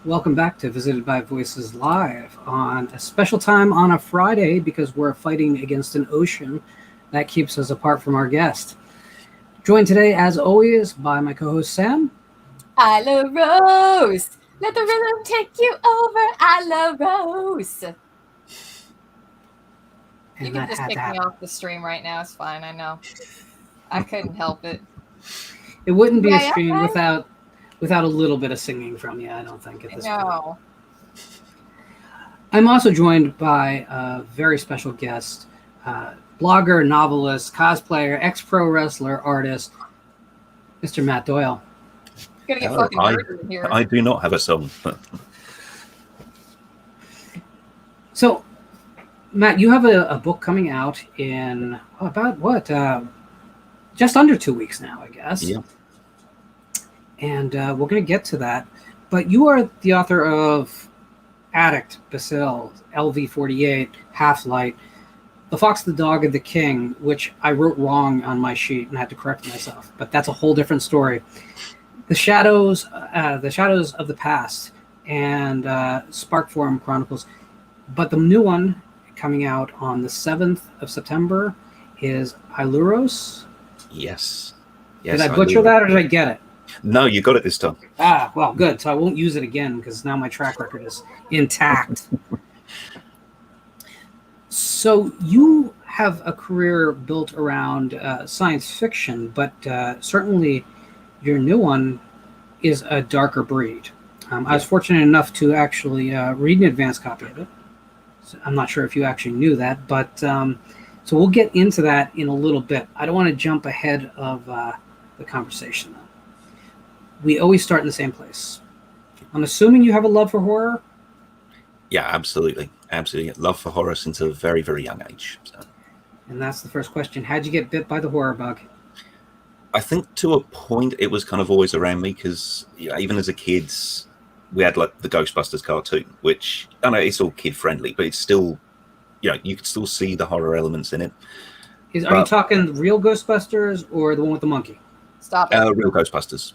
Welcome back to Visited by Voices Live on a special time on a Friday because we're fighting against an ocean that keeps us apart from our guest. Joined today, as always, by my co-host Sam. I love Rose. Let the rhythm take you over. I love Rose. You can just kick me off the stream right now. It's fine. I know. I couldn't help it. It wouldn't be a stream without a little bit of singing from you, I don't think, at this point. I'm also joined by a very special guest, blogger, novelist, cosplayer, ex-pro wrestler, artist, Mr. Matt Doyle. Gonna get fucking murdered in here. I do not have a song. So, Matt, you have a book coming out in about what? Just under 2 weeks now, I guess. Yeah. And we're going to get to that. But you are the author of Addict, Bacille, LV48, Half-Light, The Fox, the Dog, and the King, which I wrote wrong on my sheet and had to correct myself. But that's a whole different story. The Shadows of the Past, and Sparkform Chronicles. But the new one coming out on the 7th of September is Iluros. Yes. Did I butcher that or did I get it? No, you got it this time. Ah, well, good. So I won't use it again because now my track record is intact. So you have a career built around science fiction, but certainly your new one is a darker breed. I was fortunate enough to actually read an advanced copy of it. So I'm not sure if you actually knew that, but so we'll get into that in a little bit. I don't want to jump ahead of the conversation, though. We always start in the same place. I'm assuming you have a love for horror? Yeah, absolutely. Absolutely. Love for horror since a very, very young age. So. And that's the first question. How'd you get bit by the horror bug? I think to a point it was kind of always around me because even as a kid, we had like the Ghostbusters cartoon, which I know it's all kid friendly, but it's still, you could still see the horror elements in it. Are you talking real Ghostbusters or the one with the monkey? Stop it. Real Ghostbusters.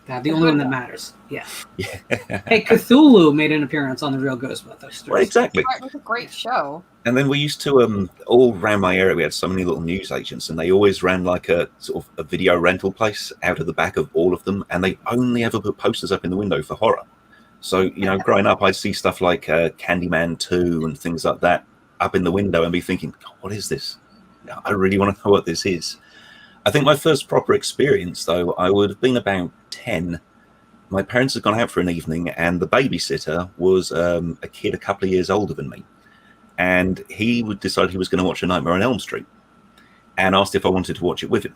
The only one that matters. Yeah. Hey, Cthulhu made an appearance on the real Ghostbusters. Right, exactly. It was a great show. And then we used to all around my area. We had so many little news agents, and they always ran like a sort of a video rental place out of the back of all of them, and they only ever put posters up in the window for horror. So growing up, I'd see stuff like Candyman 2 and things like that up in the window, and be thinking, "What is this? I really want to know what this is." I think my first proper experience, though, I would have been about 10. My parents had gone out for an evening, and the babysitter was a kid a couple of years older than me. And he would decide he was going to watch A Nightmare on Elm Street and asked if I wanted to watch it with him.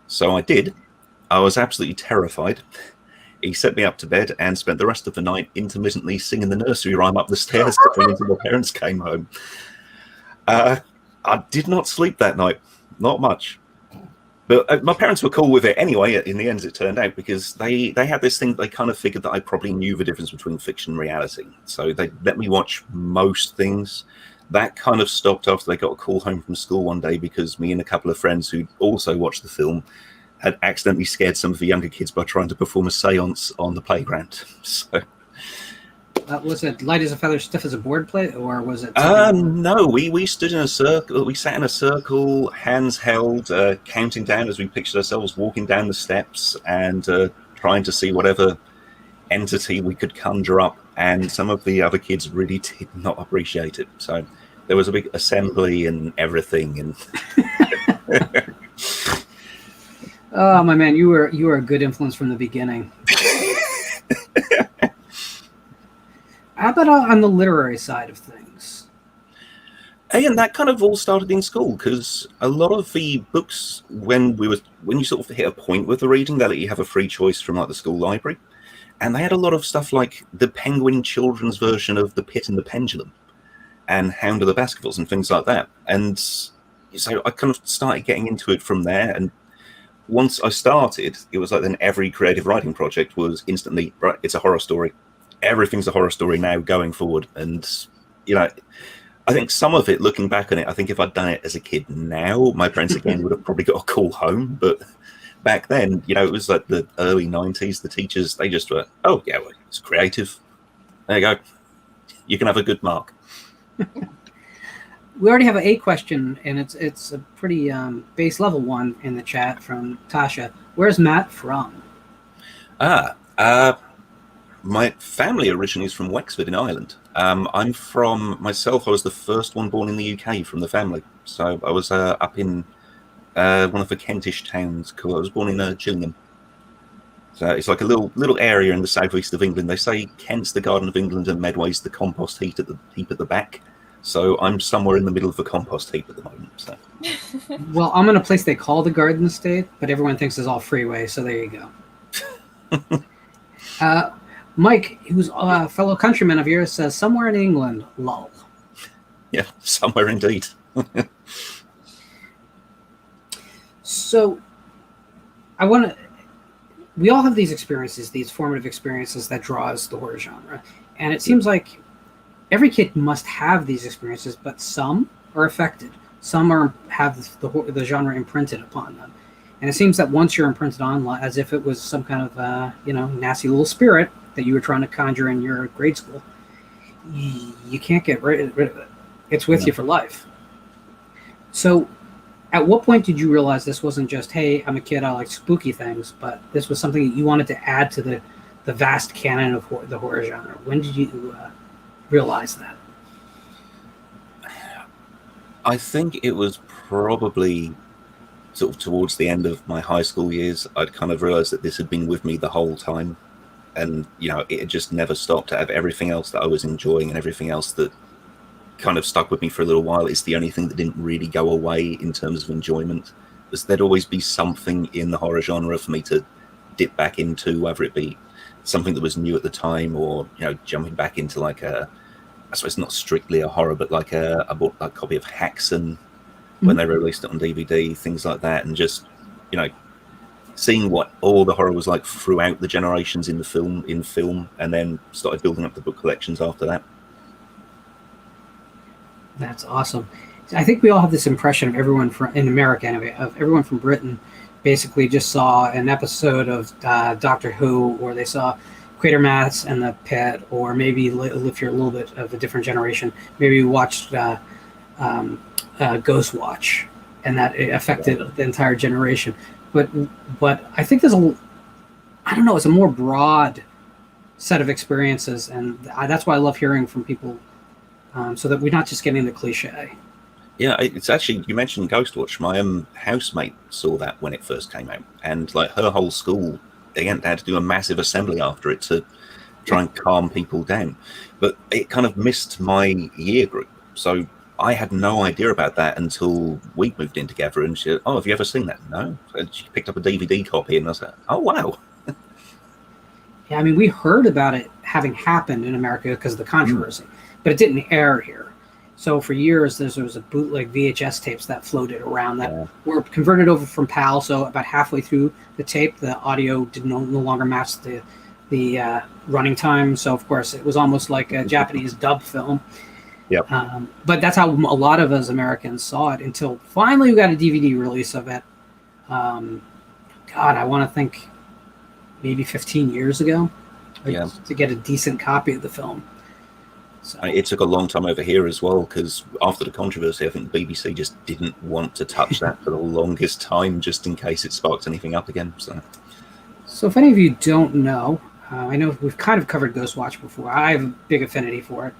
So I did. I was absolutely terrified. He set me up to bed and spent the rest of the night intermittently singing the nursery rhyme up the stairs until my parents came home. I did not sleep that night. Not much. But my parents were cool with it anyway, in the end, as it turned out, because they had this thing, they kind of figured that I probably knew the difference between fiction and reality. So they let me watch most things. That kind of stopped after they got a call home from school one day because me and a couple of friends who also watched the film had accidentally scared some of the younger kids by trying to perform a seance on the playground. So... was it light as a feather, stiff as a board play, or was it? No, we stood in a circle. We sat in a circle, hands held, counting down as we pictured ourselves walking down the steps and trying to see whatever entity we could conjure up. And some of the other kids really did not appreciate it. So there was a big assembly and everything. And oh my man, you were a good influence from the beginning. How about on the literary side of things? And that kind of all started in school because a lot of the books, when you sort of hit a point with the reading, they let you have a free choice from like the school library, and they had a lot of stuff like the Penguin children's version of The Pit and the Pendulum, and Hound of the Baskervilles and things like that. And so I kind of started getting into it from there. And once I started, it was like then every creative writing project was instantly right. It's a horror story. Everything's a horror story now going forward. And, I think some of it, looking back on it, I think if I'd done it as a kid now, my parents again would have probably got a call home. But back then, it was like the early 90s, the teachers, they just were, oh, yeah, well, it's creative. There you go. You can have a good mark. We already have an A question, and it's a pretty base level one in the chat from Tasha. Where's Matt from? My family originally is from Wexford in Ireland. I'm from myself. I was the first one born in the UK from the family. So I was up in one of the Kentish towns. I was born in Gillingham. So it's like a little area in the southeast of England. They say Kent's the Garden of England and Medway's the compost heap at the back. So I'm somewhere in the middle of the compost heap at the moment. So. Well, I'm in a place they call the Garden State, but everyone thinks it's all freeway. So there you go. Mike, who's a fellow countryman of yours, says somewhere in England. Lol. Yeah, somewhere indeed. So we all have these experiences, these formative experiences that draw us the horror genre. And it seems like every kid must have these experiences, but some are affected. Some have the genre imprinted upon them. And it seems that once you're imprinted on, as if it was some kind of nasty little spirit that you were trying to conjure in your grade school, you can't get rid of it. It's with you for life. So at what point did you realize this wasn't just, hey, I'm a kid, I like spooky things, but this was something that you wanted to add to the vast canon of the horror genre? When did you realize that? I think it was probably sort of towards the end of my high school years. I'd kind of realized that this had been with me the whole time. And, it had just never stopped. To have everything else that I was enjoying and everything else that kind of stuck with me for a little while. It's the only thing that didn't really go away in terms of enjoyment. There'd always be something in the horror genre for me to dip back into, whether it be something that was new at the time or, jumping back into I suppose not strictly a horror, but I bought a copy of Haxan when they released it on DVD, things like that. And just, seeing what all the horror was like throughout the generations in film, and then started building up the book collections after that. That's awesome. I think we all have this impression of everyone in America, anyway, of everyone from Britain basically just saw an episode of Doctor Who, or they saw Quatermass and the Pit, or maybe if you're a little bit of a different generation, maybe you watched Ghost Watch, and that it affected the entire generation. But I think it's a more broad set of experiences, and that's why I love hearing from people, so that we're not just getting the cliche. Yeah, it's actually, you mentioned Ghost Watch. My housemate saw that when it first came out, and her whole school, they had to do a massive assembly after it to try and calm people down. But it kind of missed my year group, so I had no idea about that until we moved in together. And she said, "Oh, have you ever seen that?" No. And she picked up a DVD copy, and I was like, "Oh, wow." Yeah, I mean, we heard about it having happened in America because of the controversy, but it didn't air here. So for years, there was a bootleg VHS tapes that floated around that were converted over from PAL. So about halfway through the tape, the audio did no longer match the running time. So of course, it was almost like a Japanese dub film. Yep. But that's how a lot of us Americans saw it until finally we got a DVD release of it. I want to think maybe 15 years ago to get a decent copy of the film. So. It took a long time over here as well, because after the controversy, I think the BBC just didn't want to touch that for the longest time, just in case it sparked anything up again. So if any of you don't know, I know we've kind of covered Ghost Watch before. I have a big affinity for it.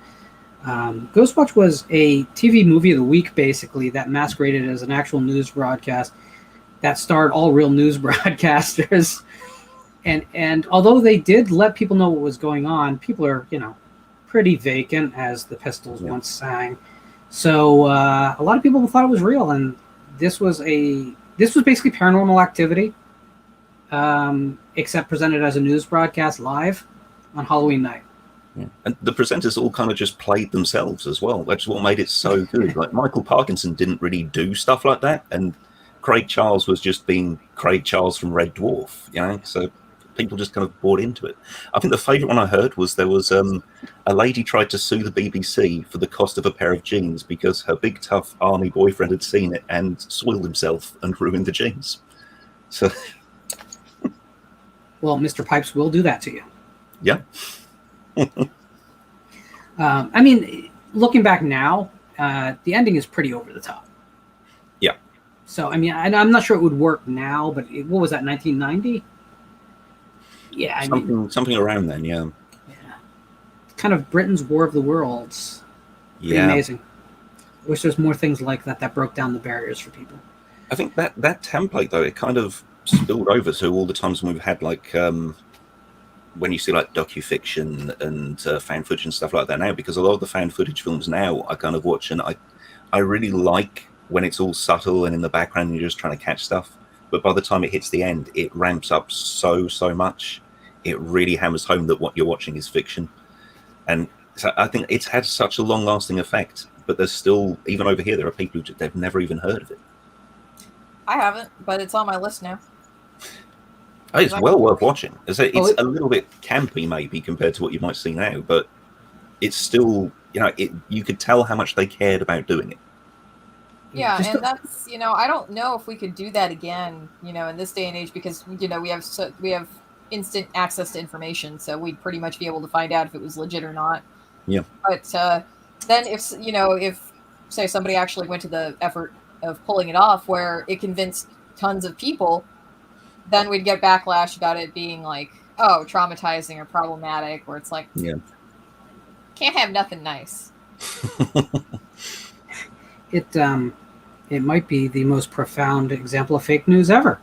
Ghost Watch was a TV movie of the week, basically, that masqueraded as an actual news broadcast that starred all real news broadcasters. And although they did let people know what was going on, people are, pretty vacant, as the Pistols once sang. So a lot of people thought it was real, and this was basically Paranormal Activity, except presented as a news broadcast live on Halloween night. Yeah. And the presenters all kind of just played themselves as well. That's what made it so good. Like Michael Parkinson didn't really do stuff like that, and Craig Charles was just being Craig Charles from Red Dwarf, so people just kind of bought into it. I think the favourite one I heard was there was a lady tried to sue the BBC for the cost of a pair of jeans because her big tough army boyfriend had seen it and soiled himself and ruined the jeans. So, well, Mr. Pipes will do that to you. Yeah. I mean, looking back now, the ending is pretty over the top. Yeah. So, I mean, I'm not sure it would work now, but what was that, 1990? Yeah, I mean, something around then, yeah. Kind of Britain's War of the Worlds. Pretty amazing. I wish there's more things like that broke down the barriers for people. I think that template, though, it kind of spilled over to all the times when we've had, like, when you see, like, docufiction and fan footage and stuff like that now, because a lot of the fan footage films now I kind of watch, and I really like when it's all subtle and in the background and you're just trying to catch stuff. But by the time it hits the end, it ramps up so much. It really hammers home that what you're watching is fiction. And so I think it's had such a long-lasting effect. But there's still, even over here, there are people who they've never even heard of it. I haven't, but it's on my list now. Oh, it's well worth watching. It's a little bit campy, maybe, compared to what you might see now. But it's still, you could tell how much they cared about doing it. Yeah, and that's, I don't know if we could do that again, in this day and age, because, we have instant access to information, so we'd pretty much be able to find out if it was legit or not. Yeah. But then if say somebody actually went to the effort of pulling it off where it convinced tons of people, then we'd get backlash about it being like, oh, traumatizing or problematic, where it's like, can't have nothing nice. It might be the most profound example of fake news ever.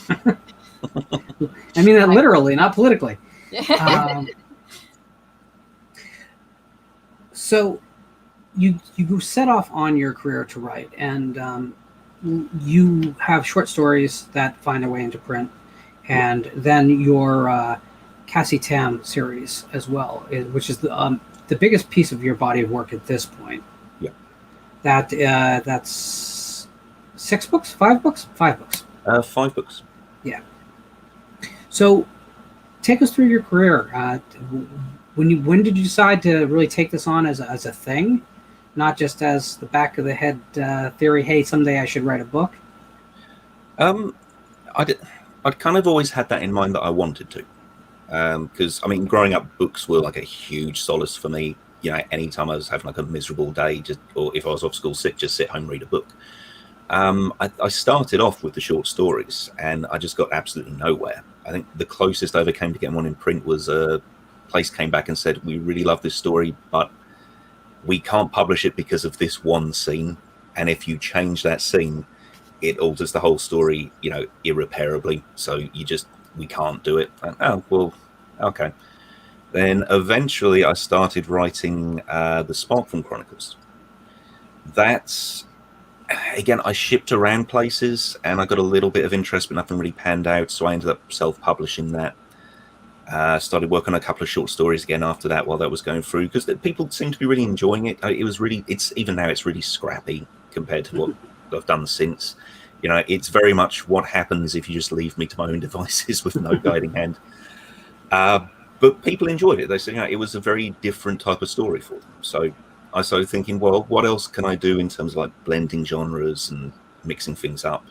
I mean that literally, not politically. So you set off on your career to write, and you have short stories that find their way into print, and then your Cassie Tam series as well, which is the biggest piece of your body of work at this point. That's 6 books, 5 books, 5 books. 5 books. Yeah. So, take us through your career. When did you decide to really take this on as a thing, not just as the back of the head theory? Hey, someday I should write a book. I'd kind of always had that in mind that I wanted to, because I mean, growing up, books were like a huge solace for me. Anytime I was having like a miserable day, or if I was off school sick, just sit home and read a book. I started off with the short stories, and I just got absolutely nowhere. I think the closest I ever came to getting one in print was a place came back and said, we really love this story, but we can't publish it because of this one scene. And if you change that scene, it alters the whole story, irreparably. So we can't do it. And, oh, well, okay. Then eventually I started writing the Sparkful Chronicles. That's, again, I shipped around places and I got a little bit of interest, but nothing really panned out. So I ended up self-publishing that. Started working on a couple of short stories again after that while that was going through, because people seem to be really enjoying it. Even now it's really scrappy compared to what I've done since. It's very much what happens if you just leave me to my own devices with no guiding hand. But people enjoyed it. They said, it was a very different type of story for them. So I started thinking, well, what else can I do in terms of like blending genres and mixing things up?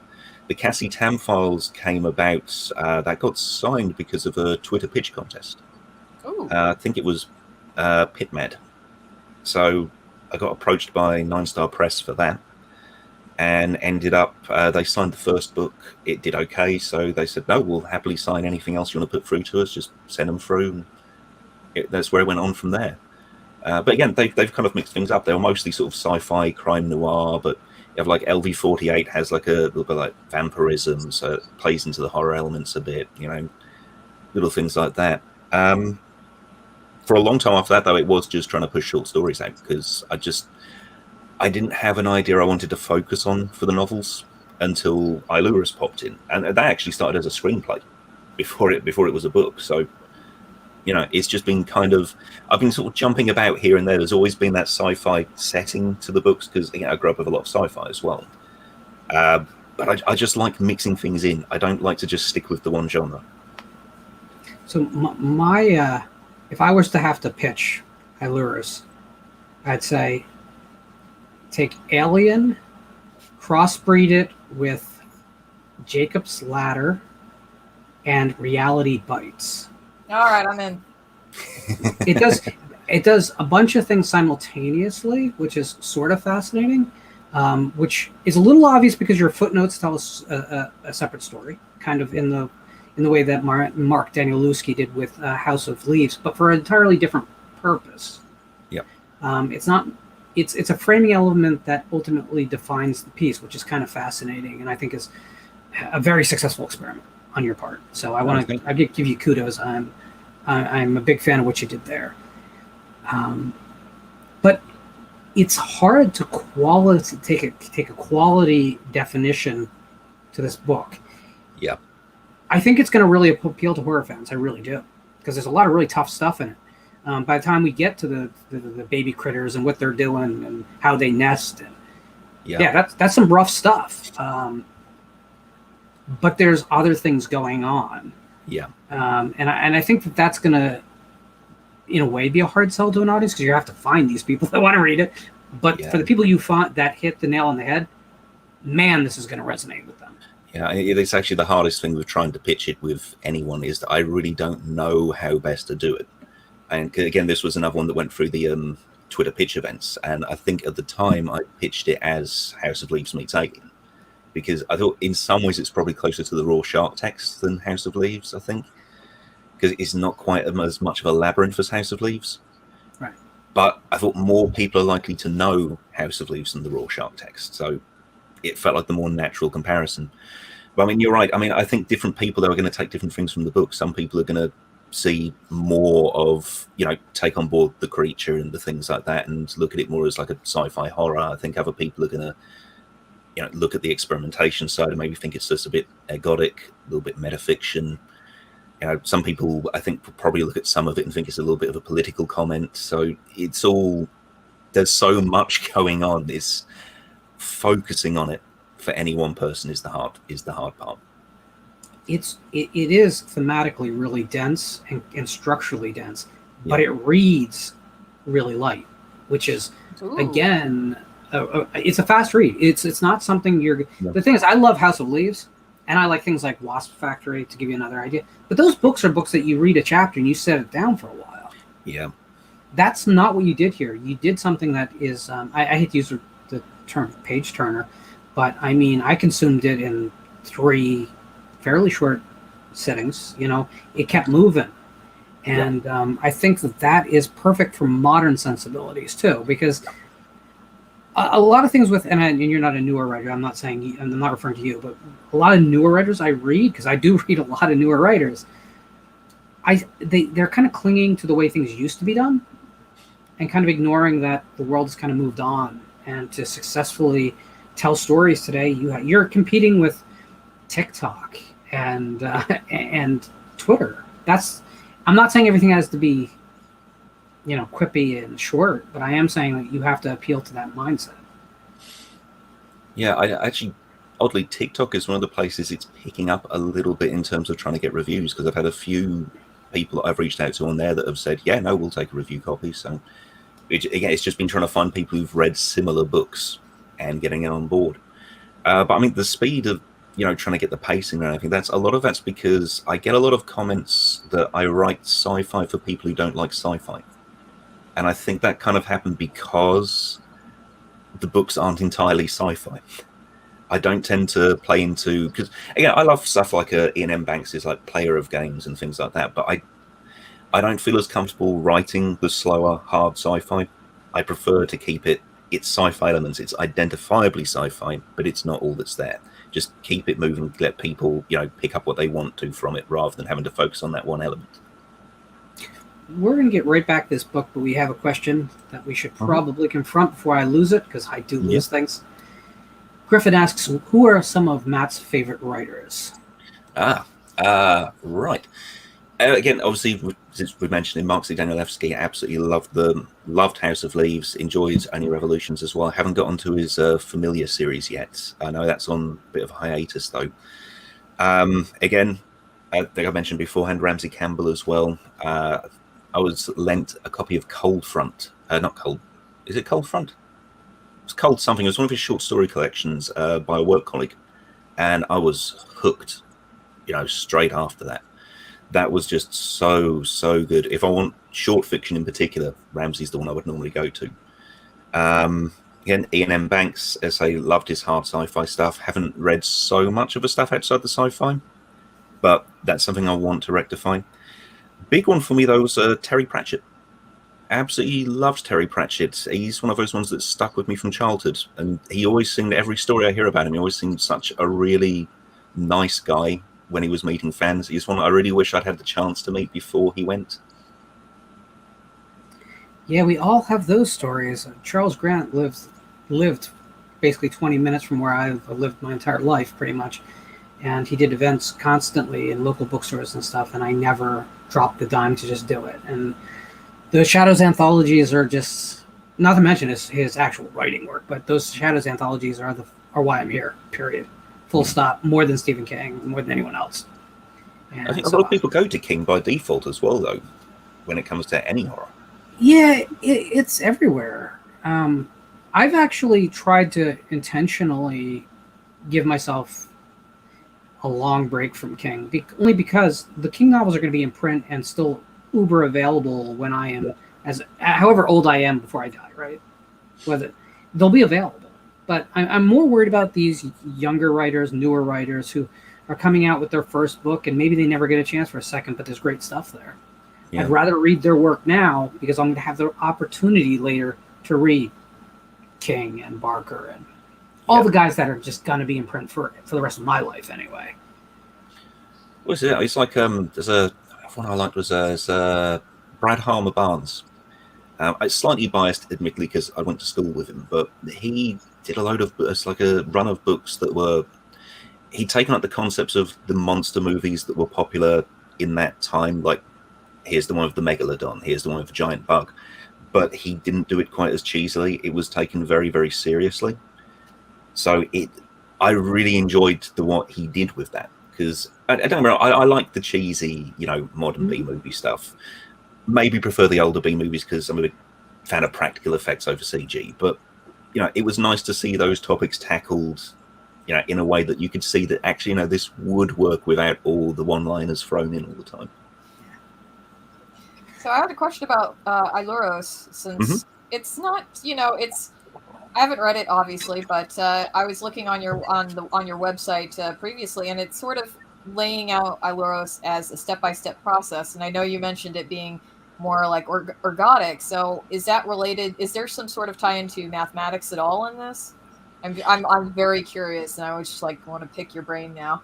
The Cassie Tam files came about, that got signed because of a Twitter pitch contest. I think it was PitMed. So I got approached by 9 Star Press for that, and ended up, they signed the first book. It did okay, so they said, no, we'll happily sign anything else you want to put through to us, just send them through. And that's where it went on from there. But again, they've kind of mixed things up. They were mostly sort of sci-fi, crime noir, but you have like LV48 has like a little bit like vampirism, so it plays into the horror elements a bit, little things like that. For a long time after that, though, it was just trying to push short stories out, because I didn't have an idea I wanted to focus on for the novels until Ilurus popped in, and that actually started as a screenplay before it was a book. So it's just been I've been sort of jumping about here and there. There's always been that sci-fi setting to the books, because I grew up with a lot of sci-fi as well. But I just like mixing things in. I don't like to just stick with the one genre. So my if I was to have to pitch Ilurus, I'd say take Alien, crossbreed it with Jacob's Ladder, and Reality Bites. All right, I'm in. It does. it does a bunch of things simultaneously, which is sort of fascinating, which is a little obvious because your footnotes tell us a separate story, kind of in the way that Mark Danielewski did with House of Leaves, but for an entirely different purpose. Yep. It's not. It's a framing element that ultimately defines the piece, which is kind of fascinating, and I think is a very successful experiment on your part. So I give you kudos. I'm a big fan of what you did there. But it's hard to take a quality definition to this book. Yeah. I think it's going to really appeal to horror fans. I really do, because there's a lot of really tough stuff in it. By the time we get to the baby critters and what they're doing and how they nest, and that's some rough stuff. But there's other things going on. Yeah. And I think that's going to, in a way, be a hard sell to an audience, because you have to find these people that want to read it. But for the people you find that hit the nail on the head, man, this is going to resonate with them. Yeah, it's actually the hardest thing with trying to pitch it with anyone, is that I really don't know how best to do it. And again, this was another one that went through the Twitter pitch events. And I think at the time I pitched it as House of Leaves meets Alien, because I thought in some ways it's probably closer to the Raw Shark text than House of Leaves, I think, because it's not quite as much of a labyrinth as House of Leaves. Right. But I thought more people are likely to know House of Leaves than the Raw Shark text. So it felt like the more natural comparison. But I mean, you're right. I mean, I think different people are going to take different things from the book. Some people are going to see more of, take on board the creature and the things like that and look at it more as like a sci-fi horror. I think other people are going to, look at the experimentation side and maybe think it's just a bit ergodic, a little bit metafiction. Some people, I think, probably look at some of it and think it's a little bit of a political comment. So there's so much going on. It's focusing on it for any one person is the hard part. It is thematically really dense and structurally dense, but it reads really light, which is again, it's a fast read. It's not something you're. Yeah. The thing is, I love House of Leaves, and I like things like Wasp Factory, to give you another idea. But those books are books that you read a chapter and you set it down for a while. Yeah, that's not what you did here. You did something that is. I hate to use the term page turner, but I mean, I consumed it in 3 fairly short sittings. It kept moving, and I think that is perfect for modern sensibilities too, because a lot of things and you're not a newer writer. I'm not saying I'm not referring to you, but a lot of newer writers I read, because I do read a lot of newer writers. They're kind of clinging to the way things used to be done, and kind of ignoring that the world has kind of moved on, and to successfully tell stories today, you're competing with TikTok and Twitter. I'm not saying everything has to be, quippy and short, but I am saying that you have to appeal to that mindset. Yeah, I actually, oddly, TikTok is one of the places it's picking up a little bit in terms of trying to get reviews, because I've had a few people that I've reached out to on there that have said, yeah, no, we'll take a review copy. So it's just been trying to find people who've read similar books and getting it on board. But I mean, the speed of, trying to get the pacing and everything, that's because I get a lot of comments that I write sci-fi for people who don't like sci-fi. And I think that kind of happened because the books aren't entirely sci-fi. I don't tend to play into, because again, I love stuff like Ian M. Banks' like Player of Games and things like that, but I don't feel as comfortable writing the slower, hard sci-fi. I prefer to keep its sci-fi elements. It's identifiably sci-fi, but it's not all that's there. Just keep it moving, let people, pick up what they want to from it, rather than having to focus on that one element. We're going to get right back to this book, but we have a question that we should probably confront before I lose it, because I do lose things. Griffin asks, who are some of Matt's favorite writers? Right. Again, obviously, since we mentioned it, Mark Z. Danielewski, absolutely loved House of Leaves, enjoys Only Revolutions as well. Haven't got onto his Familiar series yet. I know that's on a bit of a hiatus, though. Again, I think I mentioned beforehand, Ramsey Campbell as well. I was lent a copy of Cold Front. Not Cold. Is it Cold Front? It's Cold something. It was one of his short story collections by a work colleague. And I was hooked, straight after that. That was just so good. If I want short fiction in particular, Ramsey's the one I would normally go to. Again, Ian M. Banks, as I loved his hard sci-fi stuff. Haven't read so much of the stuff outside the sci-fi, but that's something I want to rectify. Big one for me though was Terry Pratchett. Absolutely loved Terry Pratchett. He's one of those ones that stuck with me from childhood, and he always seemed, every story I hear about him, he always seemed such a really nice guy when he was meeting fans. He's one I really wish I'd had the chance to meet before he went. Yeah, we all have those stories. Charles Grant lived basically 20 minutes from where I've lived my entire life, pretty much. And he did events constantly in local bookstores and stuff, and I never dropped the dime to just do it. And the Shadows anthologies are just, not to mention his actual writing work, but those Shadows anthologies are why I'm here, period. Full stop. More than Stephen King, more than anyone else. And I think a lot of people go to King by default as well, though, when it comes to any horror. Yeah, it's everywhere. I've actually tried to intentionally give myself a long break from King, only because the King novels are going to be in print and still uber available when I am, however old I am before I die, right? Whether they'll be available. But I'm more worried about these younger writers, newer writers who are coming out with their first book, and maybe they never get a chance for a second, but there's great stuff there. Yeah. I'd rather read their work now because I'm going to have the opportunity later to read King and Barker and all the guys that are just going to be in print for the rest of my life anyway. What's it? It's like there's one I liked was Brad Harmer Barnes. I'm slightly biased, admittedly, because I went to school with him, but he did a load of, it's like a run of books that were, he'd taken up the concepts of the monster movies that were popular in that time, like here's the one with the megalodon, here's the one with the giant bug, but he didn't do it quite as cheesily. It was taken very, very seriously. So I really enjoyed what he did with that, because I don't know, I like the cheesy, modern B-movie stuff. Maybe prefer the older B-movies because I'm a big fan of practical effects over CG, but it was nice to see those topics tackled in a way that you could see that actually this would work without all the one-liners thrown in all the time. So I had a question about Iluros, since it's not, I haven't read it obviously, but I was looking on your website previously, and it's sort of laying out Iluros as a step-by-step process. And I know you mentioned it being more like ergodic. So is that related? Is there some sort of tie into mathematics at all in this? I'm very curious, and I would just want to pick your brain now.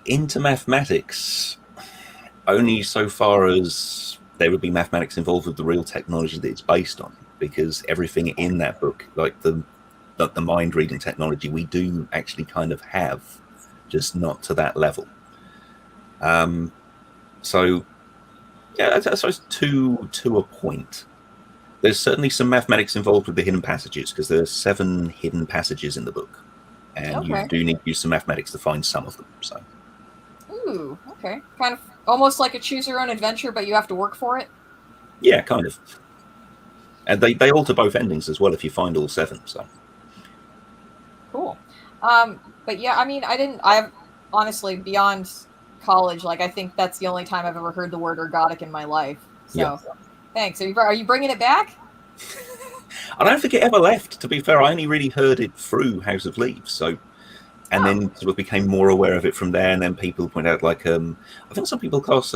Into mathematics. Only so far as there would be mathematics involved with the real technology that it's based on, because everything in that book, like the mind reading technology, we do actually kind of have, just not to that level. So yeah, I suppose to a point. There's certainly some mathematics involved with the hidden passages, because there are 7 hidden passages in the book, and you do need to use some mathematics to find some of them. So. Ooh, okay. Kind of almost like a choose your own adventure, but you have to work for it? Yeah, kind of. And they alter both endings as well if you find all 7. So. Cool. But yeah, I mean, I've honestly, beyond college, I think that's the only time I've ever heard the word ergodic in my life. So thanks. Are you bringing it back? I don't think it ever left, to be fair. I only really heard it through House of Leaves, so... And then sort of became more aware of it from there, and then people point out, I think some people class,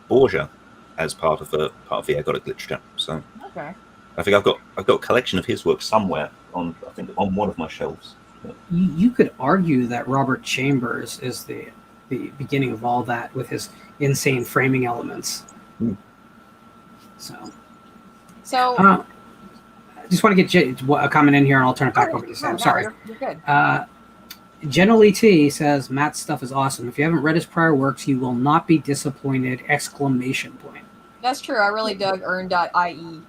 Borgia as part of the ergodic literature. So okay. I think I've got a collection of his work somewhere on one of my shelves. You could argue that Robert Chambers is the beginning of all that with his insane framing elements. So. I just want to get a comment in here, and I'll turn it back over to Sam. Sorry. You're good. Generally T says, Matt's stuff is awesome. If you haven't read his prior works, you will not be disappointed! ! That's true. I really dug earn.ie.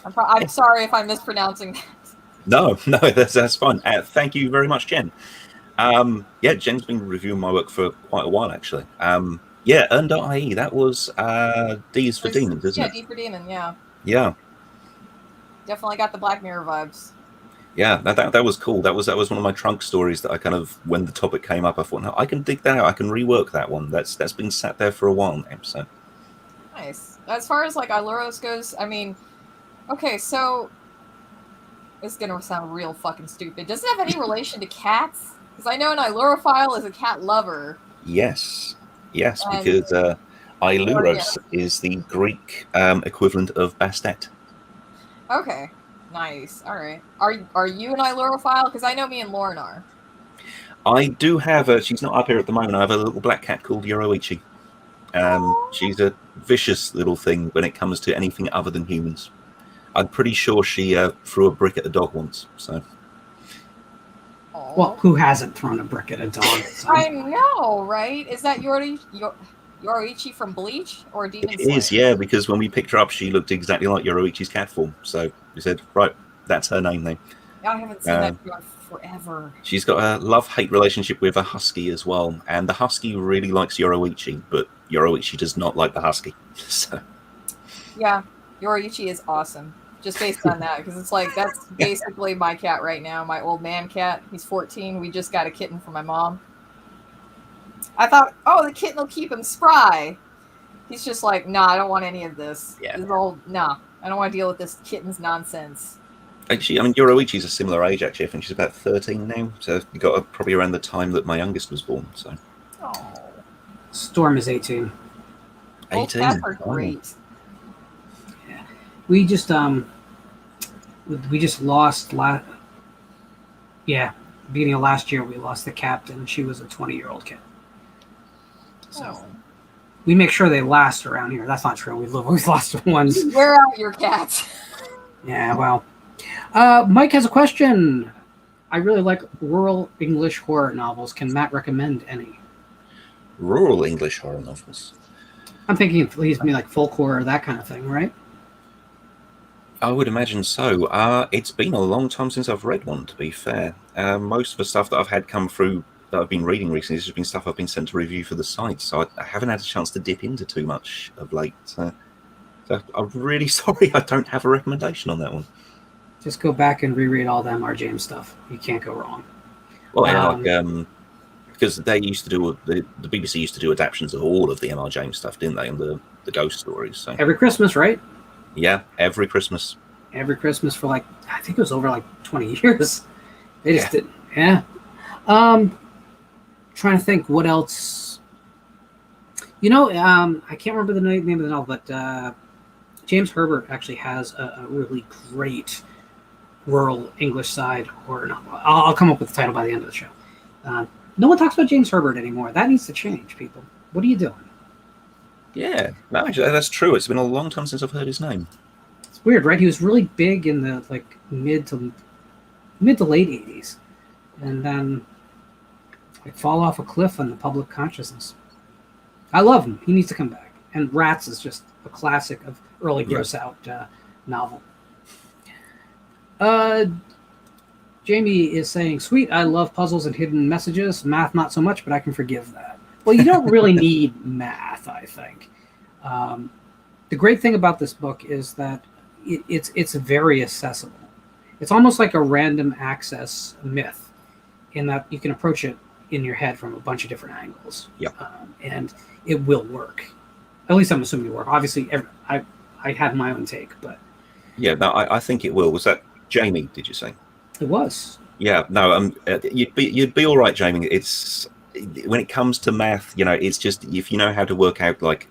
I'm sorry if I'm mispronouncing that. No, that's fine. Thank you very much, Jen. Jen's been reviewing my work for quite a while, actually. Earn.ie, that was D's for Demons, isn't it? Yeah, D for Demon, yeah. Yeah. Definitely got the Black Mirror vibes. Yeah, that was cool. That was one of my trunk stories that I kind of, when the topic came up, I thought, no, I can dig that out. I can rework that one. That's been sat there for a while now. So Nice. As far as like Iluros goes, I mean, okay, so it's gonna sound real fucking stupid. Does it have any relation to cats? Because I know an Ilurophile is a cat lover. yes, And because yeah. Ailuros is the Greek equivalent of Bastet. Okay. Nice. All right. Are you an Ilurophile? Because I know me and Lauren are. I do have a. She's not up here at the moment. I have a little black cat called Yoroichi. She's a vicious little thing when it comes to anything other than humans. I'm pretty sure she threw a brick at a dog once. So, Aw. Well, who hasn't thrown a brick at a dog? So. I know, right? Is that Yoroichi from Bleach or Demon it Slayer? is, yeah, because when we picked her up, she looked exactly like Yoroichi's cat form. So we said, right, that's her name then. I haven't seen that dog forever. She's got a love-hate relationship with a husky as well, and the husky really likes Yoroichi, but Yoroichi does not like the husky. So Yeah, Yoroichi is awesome. Just based on that, because it's like that's basically my cat right now, my old man cat. He's 14. We just got a kitten for my mom. I thought, oh, the kitten will keep him spry. He's just like, nah, I don't want any of this. Yeah. This old, nah, I don't want to deal with this kitten's nonsense. actually, I mean, Yoroichi's a similar age, actually. I think she's about 13 now, so you got her probably around the time that my youngest was born. So Oh, Storm is 18. old 18. cats are great. We just lost beginning of last year we lost the captain. She was a 20-year-old kid. So Oh. we make sure they last around here. That's not true. We've lost ones. Wear out your cats. Yeah, well. Mike has a question. I really like rural English horror novels. Can Matt recommend any? Rural English horror novels. I'm thinking at least like folk horror, that kind of thing, right? I would imagine so. It's been a long time since I've read one, to be fair. Most of the stuff that I've had come through that I've been reading recently has just been stuff I've been sent to review for the site, so I haven't had a chance to dip into too much of late. So I'm really sorry I don't have a recommendation on that one. Just go back and reread all the MR James stuff. You can't go wrong. Well, yeah, because they used to do the BBC used to do adaptations of all of the M.R. James stuff, didn't they? And the ghost stories. So Every Christmas, right? yeah, every Christmas. Every Christmas for I think it was over 20 years. They just did. Yeah. Trying to think what else. I can't remember the name of the novel, but James Herbert actually has a really great rural English side horror novel. I'll come up with the title by the end of the show. No one talks about James Herbert anymore. That needs to change, people. What are you doing? Yeah, no, actually, that's true. It's been a long time since I've heard his name. It's weird, right? He was really big in the mid to late 80s, and then fall off a cliff on the public consciousness. I love him. He needs to come back. And Rats is just a classic of early gross out novel. Jamie is saying, sweet, I love puzzles and hidden messages. Math, not so much, but I can forgive that. Well, you don't really need math, I think. The great thing about this book is that it's very accessible. It's almost like a random access myth in that you can approach it in your head from a bunch of different angles. Yep. And it will work. At least I'm assuming it will work. Obviously, I had my own take, but... Yeah, no, I think it will. Was that Jamie, did you say? It was. Yeah, no, you'd be all right, Jamie. It's when it comes to math, it's just if you know how to work out like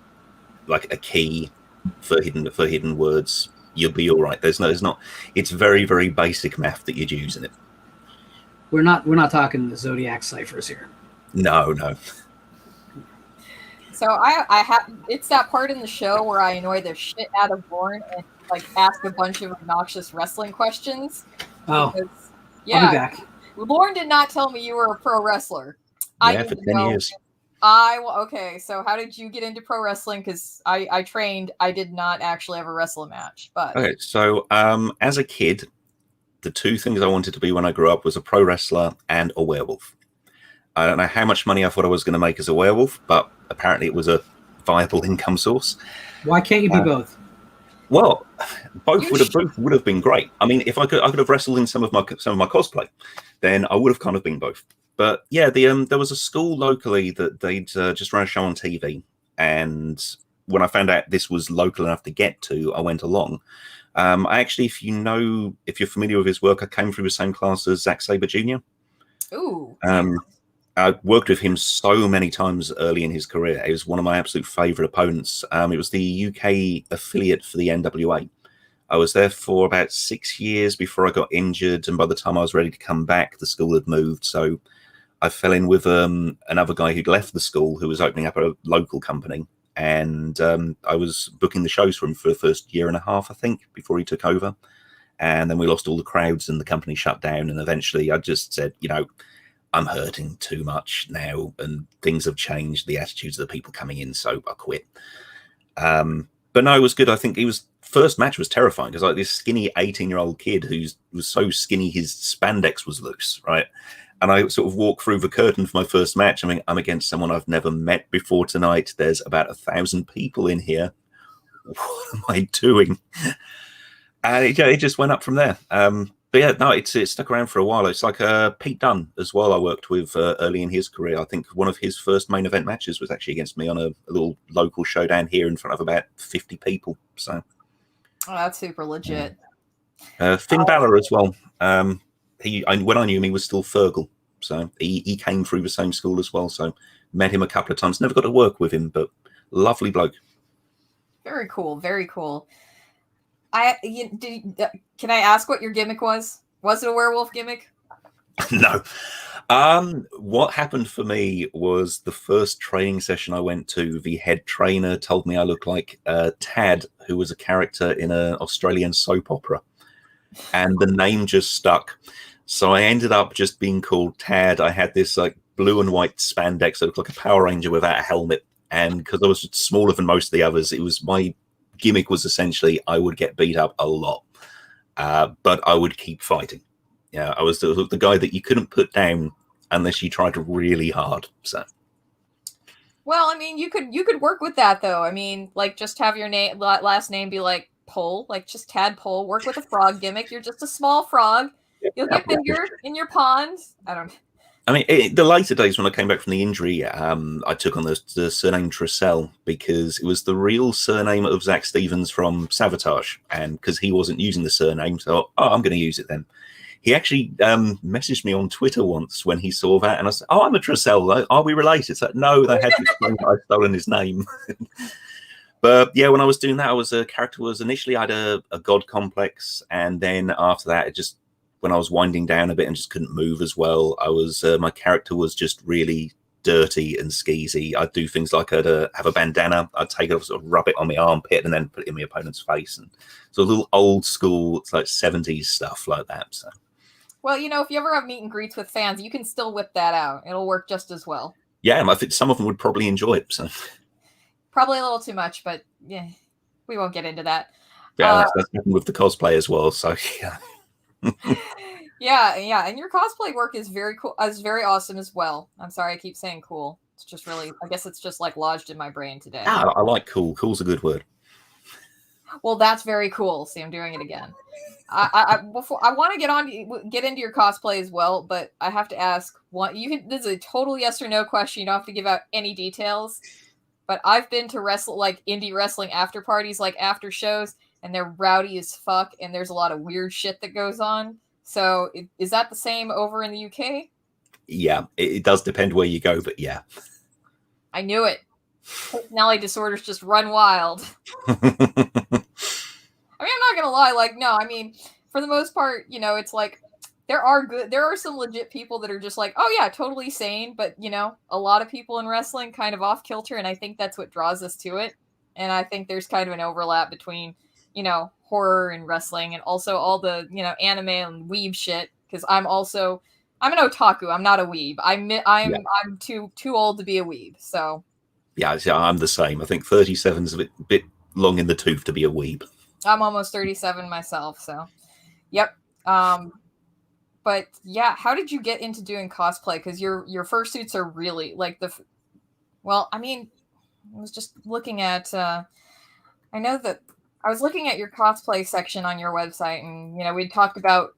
a key for hidden words, you'll be all right. There's not. It's very, very basic math that you'd use in it. We're not talking the zodiac ciphers here. No. So I have it's that part in the show where I annoy the shit out of Lauren and ask a bunch of obnoxious wrestling questions. Oh, Because, I'll be back. Lauren did not tell me you were a pro wrestler. Yeah, for 10 years. Okay, so how did you get into pro wrestling? Because I trained. I did not actually ever wrestle a match. But Okay, so as a kid, the two things I wanted to be when I grew up was a pro wrestler and a werewolf. I don't know how much money I thought I was going to make as a werewolf, but apparently it was a viable income source. Why can't you be both? Well, both would have been great. I mean, if I could have wrestled in some of my cosplay, then I would have kind of been both. But yeah, there was a school locally that they'd just run a show on TV, and when I found out this was local enough to get to, I went along. I actually, if you're familiar with his work, I came through the same class as Zack Sabre Jr. Ooh. I worked with him so many times early in his career. He was one of my absolute favorite opponents. It was the UK affiliate for the NWA. I was there for about 6 years before I got injured, and by the time I was ready to come back, the school had moved. So I fell in with another guy who'd left the school who was opening up a local company, and I was booking the shows for him for the first year and a half, I think, before he took over. And then we lost all the crowds and the company shut down, and eventually I just said, I'm hurting too much now, and things have changed, the attitudes of the people coming in, so I quit. But no, it was good. I think first match was terrifying because like this skinny 18-year-old kid who was so skinny his spandex was loose, right? And I sort of walked through the curtain for my first match. I mean, I'm against someone I've never met before tonight. There's about 1,000 people in here. What am I doing? And it just went up from there. But yeah, no, it stuck around for a while. It's like Pete Dunne as well. I worked with early in his career. I think one of his first main event matches was actually against me on a little local showdown here in front of about 50 people. So, that's super legit. Finn Balor as well. When I knew him, he was still Fergal, so he came through the same school as well. So met him a couple of times. Never got to work with him, but lovely bloke. Very cool. Very cool. Can I ask what your gimmick was? Was it a werewolf gimmick? No. What happened for me was the first training session I went to, the head trainer told me I looked like Tad, who was a character in an Australian soap opera. And the name just stuck. So I ended up just being called Tad. I had this like blue and white spandex that looked like a Power Ranger without a helmet. And because I was smaller than most of the others, my gimmick was essentially I would get beat up a lot, but I would keep fighting. Yeah, I was the guy that you couldn't put down unless you tried really hard. So, well, I mean, you could work with that though. I mean, like just have your last name be like Pole, like just Tadpole. Work with a frog gimmick. You're just a small frog. You'll get bigger in your pond. I don't. I mean, the later days when I came back from the injury, I took on the surname Tressel because it was the real surname of Zach Stevens from Savatage, and because he wasn't using the surname, so I'm going to use it then. He actually messaged me on Twitter once when he saw that, and I said, "Oh, I'm a Tressel. Are we related?" It's like, no, they had to explain that I'd stolen his name. But yeah, when I was doing that, initially I had a god complex, and then after that, it just. When I was winding down a bit and just couldn't move as well, my character was just really dirty and skeezy. I'd do things like I'd have a bandana, I'd take it off, sort of rub it on my armpit, and then put it in my opponent's face, and so a little old school, it's like 70s stuff like that. So, well, if you ever have meet and greets with fans, you can still whip that out. It'll work just as well. Yeah, I think some of them would probably enjoy it. So, probably a little too much, but yeah, we won't get into that. Yeah, that's happened with the cosplay as well. So, yeah. yeah, and your cosplay work is very cool, is very awesome as well. I'm sorry I keep saying cool. It's just really, I guess it's just like lodged in my brain today. I like cool. Cool's a good word. Well, that's very cool. See, I'm doing it again. I want to get into your cosplay as well, but I have to ask this is a total yes or no question. You don't have to give out any details. But I've been to indie wrestling after parties, like after shows, and they're rowdy as fuck, and there's a lot of weird shit that goes on. So is that the same over in the UK? Yeah, it does depend where you go, but yeah. I knew it. Personality disorders just run wild. I mean, I'm not going to lie. For the most part, it's like there are some legit people that are just like, oh yeah, totally sane. But, a lot of people in wrestling kind of off kilter, and I think that's what draws us to it. And I think there's kind of an overlap between horror and wrestling, and also all the, anime and weeb shit. Because I'm an otaku. I'm not a weeb. I'm too old to be a weeb. So. Yeah, I'm the same. I think 37's a bit long in the tooth to be a weeb. I'm almost 37 myself. So, yep. But yeah, how did you get into doing cosplay? Because your fursuits are really like I was just looking at. I know that I was looking at your cosplay section on your website, and we talked about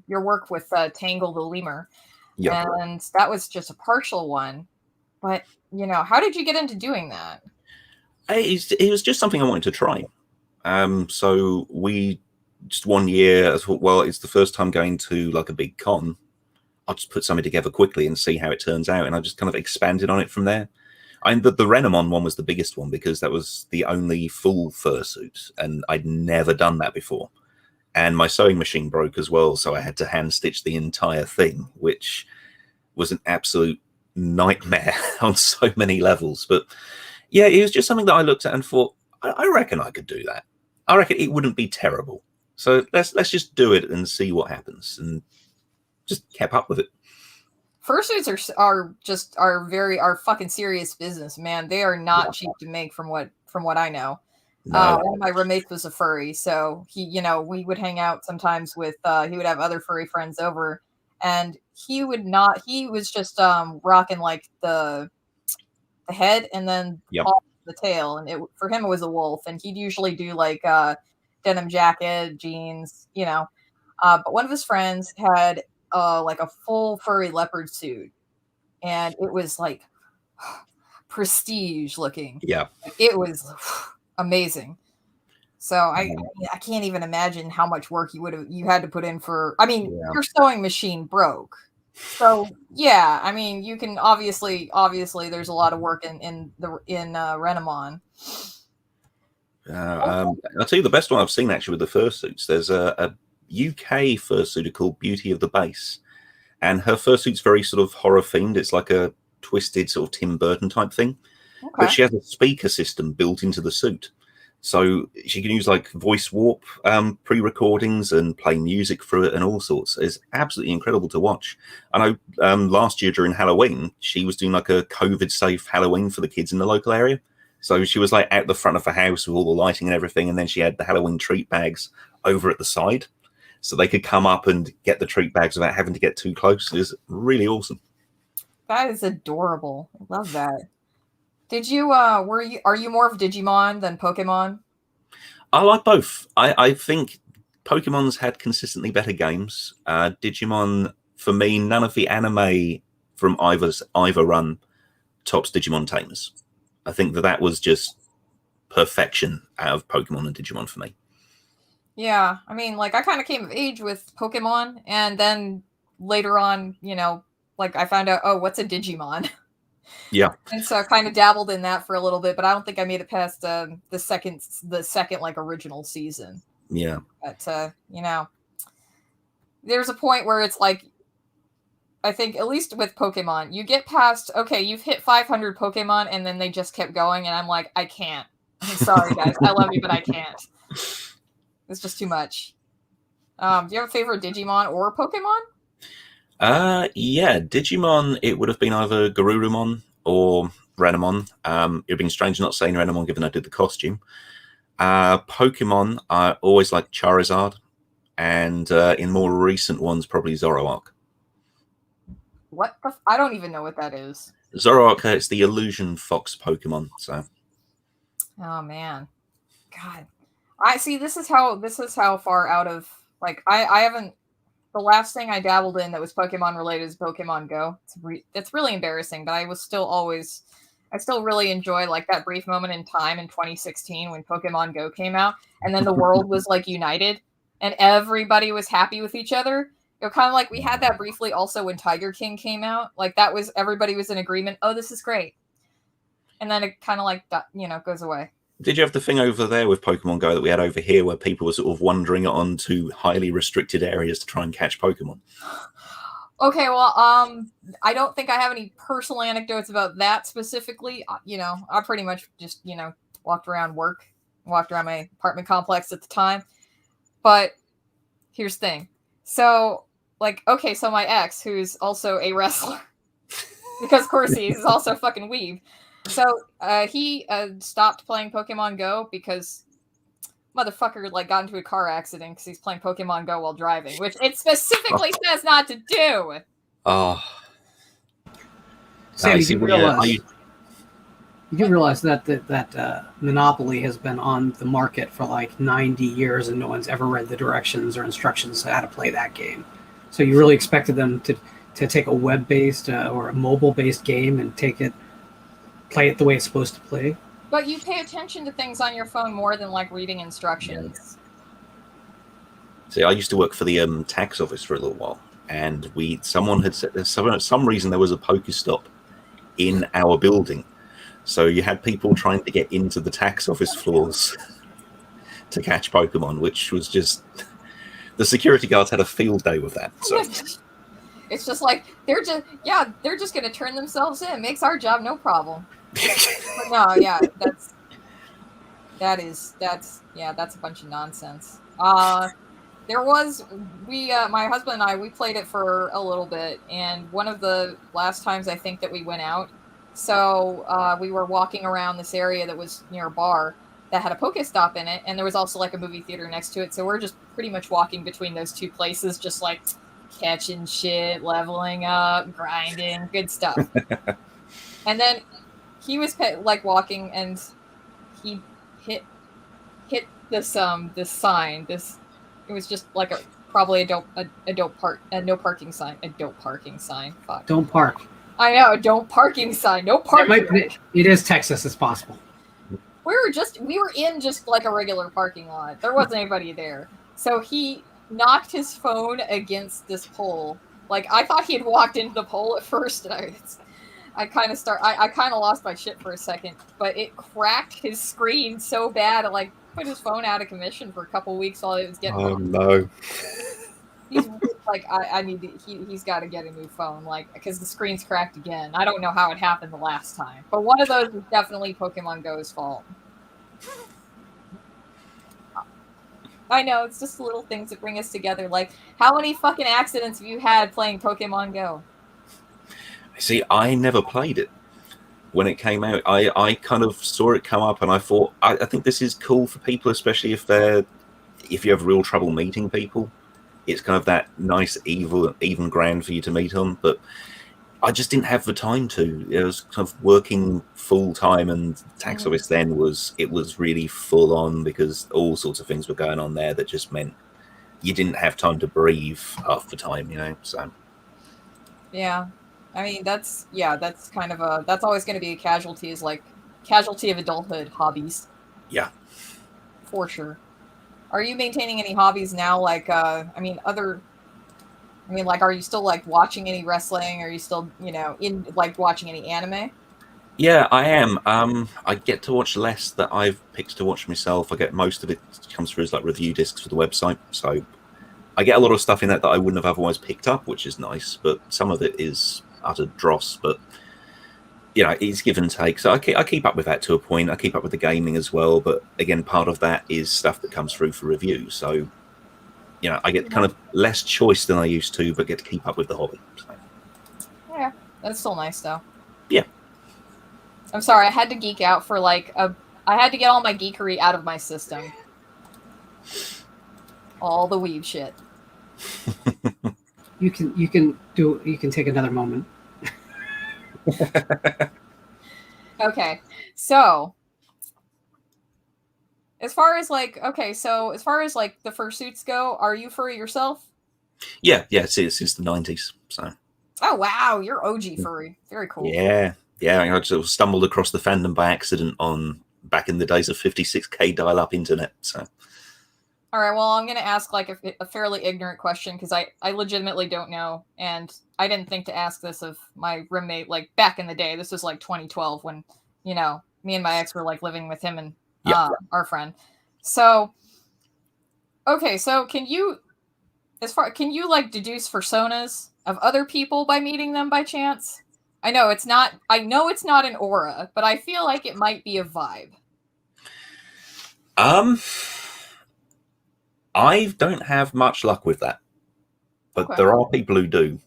your work with Tangle the Lemur, and that was just a partial one. But how did you get into doing that? It was just something I wanted to try. So we just one year, I thought, well, it's the first time going to like a big con. I'll just put something together quickly and see how it turns out. And I just kind of expanded on it from there. The Renamon one was the biggest one because that was the only full fursuit, and I'd never done that before. And my sewing machine broke as well, so I had to hand stitch the entire thing, which was an absolute nightmare on so many levels. But yeah, it was just something that I looked at and thought, I reckon I could do that. I reckon it wouldn't be terrible. So let's just do it and see what happens, and just kept up with it. Fursuits are fucking serious business, man. They are not cheap to make, from what I know. No. One of my roommates was a furry, so we would hang out sometimes with. He would have other furry friends over, and he was just rocking like the head and then the tail, and for him it was a wolf, and he'd usually do like denim jacket, jeans, but one of his friends had like a full furry leopard suit, and it was like prestige looking. Yeah, it was amazing. So I can't even imagine how much work you had to put in for. I mean, your sewing machine broke, so yeah. I mean, you can obviously there's a lot of work in Renamon. I'll tell you the best one I've seen actually with the fursuits. There's a UK fursuiter called Beauty of the Base, and her fursuit's very sort of horror themed. It's like a twisted sort of Tim Burton type thing, but she has a speaker system built into the suit, so she can use like voice warp pre-recordings and play music through it and all sorts. It's absolutely incredible to watch. I know last year during Halloween she was doing like a COVID safe Halloween for the kids in the local area. So she was like out the front of the house with all the lighting and everything, and then she had the Halloween treat bags over at the side, so they could come up and get the treat bags without having to get too close. It was really awesome. That is adorable. I love that. Did you are you more of Digimon than Pokemon? I like both. I think Pokemon's had consistently better games. Digimon, for me, none of the anime from either run tops Digimon Tamers. I think that was just perfection out of Pokemon and Digimon for me. Yeah, I mean, like, I kind of came of age with Pokemon, and then later on, like, I found out, oh, what's a Digimon? Yeah. And so I kind of dabbled in that for a little bit, but I don't think I made it past the second like original season. Yeah. But there's a point where it's like, I think at least with Pokemon, you get past, okay, you've hit 500 Pokemon, and then they just kept going, and I'm like, I can't. I'm sorry, guys. I love you, but I can't. It's just too much. Do you have a favorite Digimon or Pokemon? Yeah, Digimon, it would have been either Garurumon or Renamon. It would have been strange not saying Renamon given I did the costume. Pokemon, I always liked Charizard, and in more recent ones, probably Zoroark. What the? I don't even know what that is. Zoroark, it's the Illusion Fox Pokemon. So. Oh man, God, I see. This is how far out of like I haven't. The last thing I dabbled in that was Pokemon related is Pokemon Go. It's really embarrassing, but I still really enjoy like that brief moment in time in 2016 when Pokemon Go came out, and then the world was like united, and everybody was happy with each other. Kind of like we had that briefly also when Tiger King came out. Like that was, everybody was in agreement. Oh, this is great. And then it kind of like, goes away. Did you have the thing over there with Pokemon Go that we had over here where people were sort of wandering onto highly restricted areas to try and catch Pokemon? Okay, well, I don't think I have any personal anecdotes about that specifically. I pretty much just, walked around my apartment complex at the time. But here's the thing. So, like, okay, so my ex, who's also a wrestler, because of course he's also a fucking weeb. So he stopped playing Pokemon Go because motherfucker like got into a car accident because he's playing Pokemon Go while driving, which it specifically says not to do. Oh, Sam, you realize You do realize that Monopoly has been on the market for like 90 years, and no one's ever read the directions or instructions on how to play that game. So you really expected them to take a web-based or a mobile-based game and play it the way it's supposed to play. But you pay attention to things on your phone more than like reading instructions. See, I used to work for the tax office for a little while, and someone had said for some reason there was a Pokestop in our building, so you had people trying to get into the tax office floors to catch Pokemon, which was just the security guards had a field day with that. So it's just like they're just gonna turn themselves in. Makes our job no problem. But no, yeah, that's a bunch of nonsense. There was my husband and I, we played it for a little bit, and one of the last times I think that we went out, so we were walking around this area that was near a bar that had a Pokestop in it, and there was also like a movie theater next to it, so we're just pretty much walking between those two places, just like catching shit, leveling up, grinding, good stuff. And then he was like walking, and he hit this sign. It was just like probably a no parking sign. A don't parking sign. Fuck. Don't park. I know, a don't parking sign. No parking. It is Texas. It's possible. We were in just like a regular parking lot. There wasn't anybody there. So he knocked his phone against this pole. Like, I thought he had walked into the pole at first, and I kind of lost my shit for a second, but it cracked his screen so bad it like put his phone out of commission for a couple weeks while it was getting. Oh no! He's like, he's got to get a new phone, like, because the screen's cracked again. I don't know how it happened the last time, but one of those is definitely Pokemon Go's fault. I know, it's just little things that bring us together. Like, how many fucking accidents have you had playing Pokemon Go? See, I never played it when it came out. I kind of saw it come up, and I thought, I think this is cool for people, especially if you have real trouble meeting people. It's kind of that nice, even ground for you to meet on. But I just didn't have the time to. I was kind of working full time, and tax office then was really full on because all sorts of things were going on there that just meant you didn't have time to breathe half the time, So yeah. I mean, that's kind of that's always going to be a casualty of adulthood, hobbies. Yeah. For sure. Are you maintaining any hobbies now? Like, are you still like watching any wrestling? Are you still, in like watching any anime? Yeah, I am. I get to watch less that I've picked to watch myself. I get most of it comes through as like review discs for the website. So I get a lot of stuff in that I wouldn't have otherwise picked up, which is nice. But some of it is utter dross, but it's give and take. So I keep up with that to a point. I keep up with the gaming as well, but again, part of that is stuff that comes through for review. So I get kind of less choice than I used to, but get to keep up with the hobby. So. Yeah, that's still nice though. Yeah. I'm sorry, I had to geek out for I had to get all my geekery out of my system. All the weeb shit. You can take another moment. Okay, so as far as the fursuits go, are you furry yourself? Yeah, since the 90s. So. Oh wow, you're OG furry. Very cool. Yeah. I just stumbled across the fandom by accident back in the days of 56K dial-up internet. So. All right, well, I'm going to ask like a fairly ignorant question because I legitimately don't know, and I didn't think to ask this of my roommate like back in the day. This was like 2012 when, me and my ex were like living with him and our friend. So, okay, so can you like deduce personas of other people by meeting them by chance? I know it's not an aura, but I feel like it might be a vibe. I don't have much luck with that, but okay. There are people who do,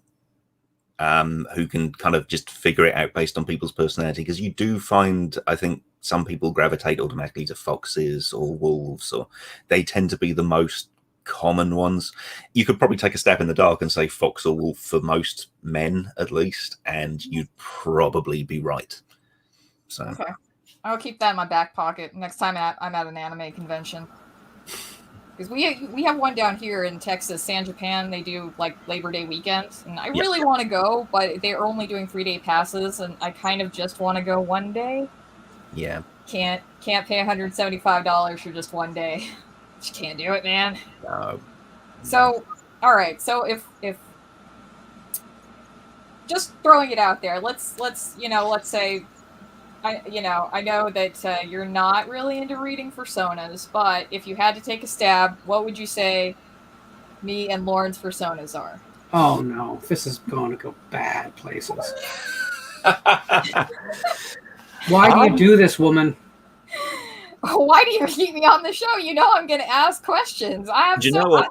who can kind of just figure it out based on people's personality. Because you do find, I think, some people gravitate automatically to foxes or wolves, or they tend to be the most common ones. You could probably take a stab in the dark and say fox or wolf for most men, at least, and you'd probably be right. So, okay. I'll keep that in my back pocket next time I'm at an anime convention. Because we have one down here in Texas, San Japan. They do like Labor Day weekend, and I really want to go, but they're only doing 3-day passes, and I kind of just want to go one day. Yeah. Can't pay $175 for just one day. Just can't do it, man. No. So, all right. So if just throwing it out there, let's say. I know that you're not really into reading personas, but if you had to take a stab, what would you say me and Lauren's personas are? Oh no, this is going to go bad places. Why do you do this, woman? Why do you keep me on the show? You know I'm going to ask questions. Do you know what?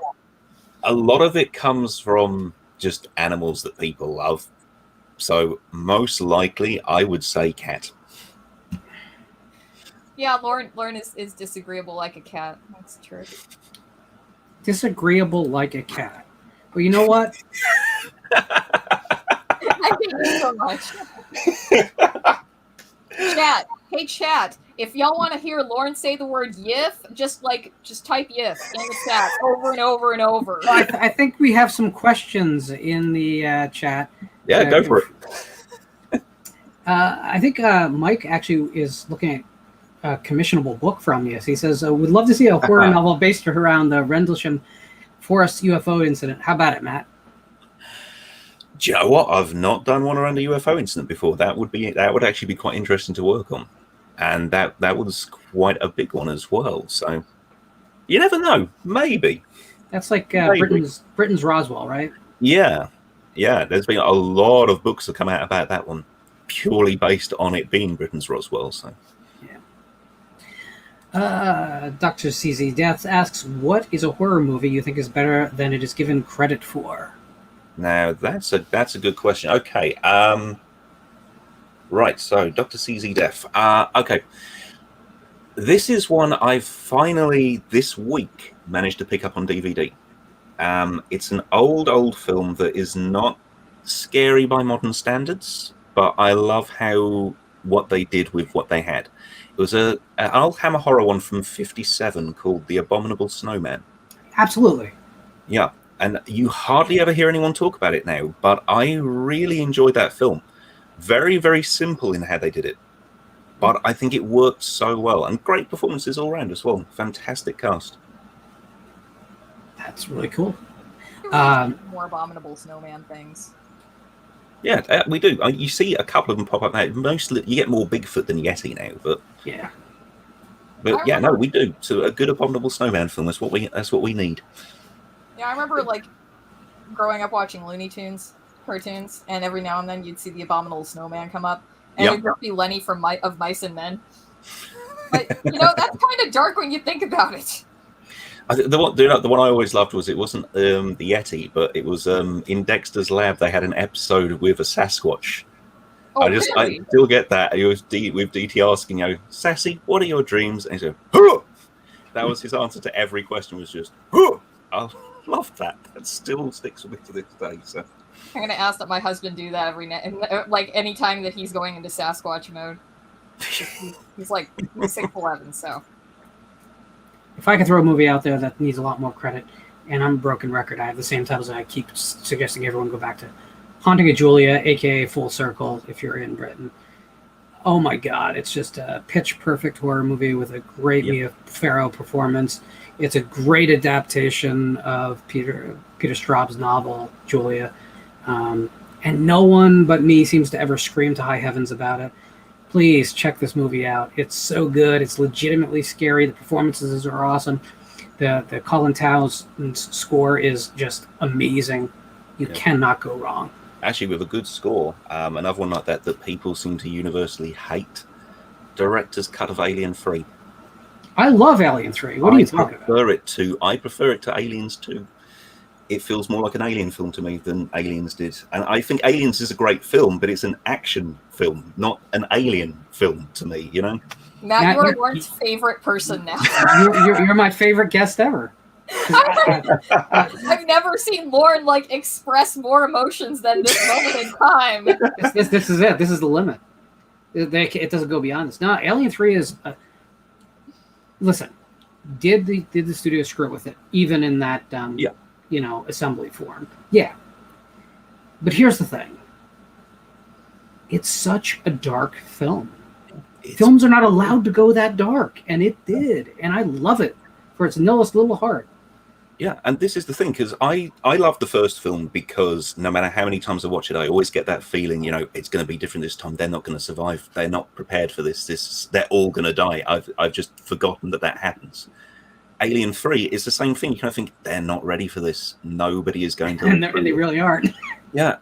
A lot of it comes from just animals that people love. So most likely, I would say cat. Yeah, Lauren is disagreeable like a cat. That's true. Disagreeable like a cat. Well, you know what? I hate you so much. Chat. Hey, chat. If y'all want to hear Lauren say the word "yif," just type "yif" in the chat over and over and over. I think we have some questions in the chat. Yeah, go for it. I think Mike actually is looking at a commissionable book from you. He says, "Would love to see a horror novel based around the Rendlesham Forest UFO incident." How about it, Matt? Do you know what? I've not done one around a UFO incident before. That would actually be quite interesting to work on, and that was quite a big one as well. So you never know. Maybe that's like Britain's Roswell, right? Yeah. There's been a lot of books that come out about that one, purely based on it being Britain's Roswell. So. Dr. CZ Death asks, what is a horror movie you think is better than it is given credit for? Now, that's a good question. Okay. Right, so Dr. CZ Death. Okay. This is one I've finally, this week, managed to pick up on DVD. It's an old film that is not scary by modern standards, but I love what they did with what they had. It was an old Hammer horror one from '57 called The Abominable Snowman. Absolutely. Yeah, and you hardly ever hear anyone talk about it now, but I really enjoyed that film. Very, very simple in how they did it, but I think it worked so well, and great performances all around as well. Fantastic cast. That's really cool. More Abominable Snowman things. Yeah, we do. You see a couple of them pop up now. Mostly, you get more Bigfoot than Yeti now, but yeah. But yeah, no, we do. So a good Abominable Snowman film. That's what we need. Yeah, I remember like growing up watching Looney Tunes cartoons, and every now and then you'd see the Abominable Snowman come up, and it'd just be Lenny from of Mice and Men. But that's kind of dark when you think about it. The one I always loved was it wasn't the Yeti, but it was in Dexter's Lab. They had an episode with a Sasquatch. Oh, I still get that. It was with DT asking, Sassy, what are your dreams? And he said, "Huh!" That was his answer to every question. Was just, "Huh!" I love that. That still sticks with me to this day. So I'm gonna ask that my husband do that every night, like any time that he's going into Sasquatch mode. He's 6'11", so. If I could throw a movie out there that needs a lot more credit, and I'm a broken record, I have the same titles, and I keep suggesting everyone go back to Haunting of Julia, aka Full Circle, if you're in Britain. Oh my God, it's just a pitch-perfect horror movie with a great Mia Farrow performance. It's a great adaptation of Peter Straub's novel, Julia. And no one but me seems to ever scream to high heavens about it. Please check this movie out. It's so good. It's legitimately scary. The performances are awesome. The Colin Tow's score is just amazing. You cannot go wrong. Actually, with a good score, another one like that people seem to universally hate, director's cut of Alien 3. I love Alien 3. What are you talking about? I prefer it to Aliens 2. It feels more like an Alien film to me than Aliens did. And I think Aliens is a great film, but it's an action film, not an alien film to me, Matt, you're Lauren's favorite person now. You're my favorite guest ever. I've never seen Lauren express more emotions than this moment in time. This is it. This is the limit. It doesn't go beyond this. No, Alien 3 is. Listen, did the studio screw with it, even in that assembly form? Yeah. But here's the thing. It's such a dark film. Films are not allowed to go that dark, and it did, and I love it for its nihilist little heart. Yeah, and this is the thing, because I love the first film because no matter how many times I watch it, I always get that feeling, it's going to be different this time. They're not going to survive. They're not prepared for this. They're all going to die. I've just forgotten that happens. Alien 3 is the same thing. You kind of think they're not ready for this. Nobody is going to. And they really aren't. Yeah,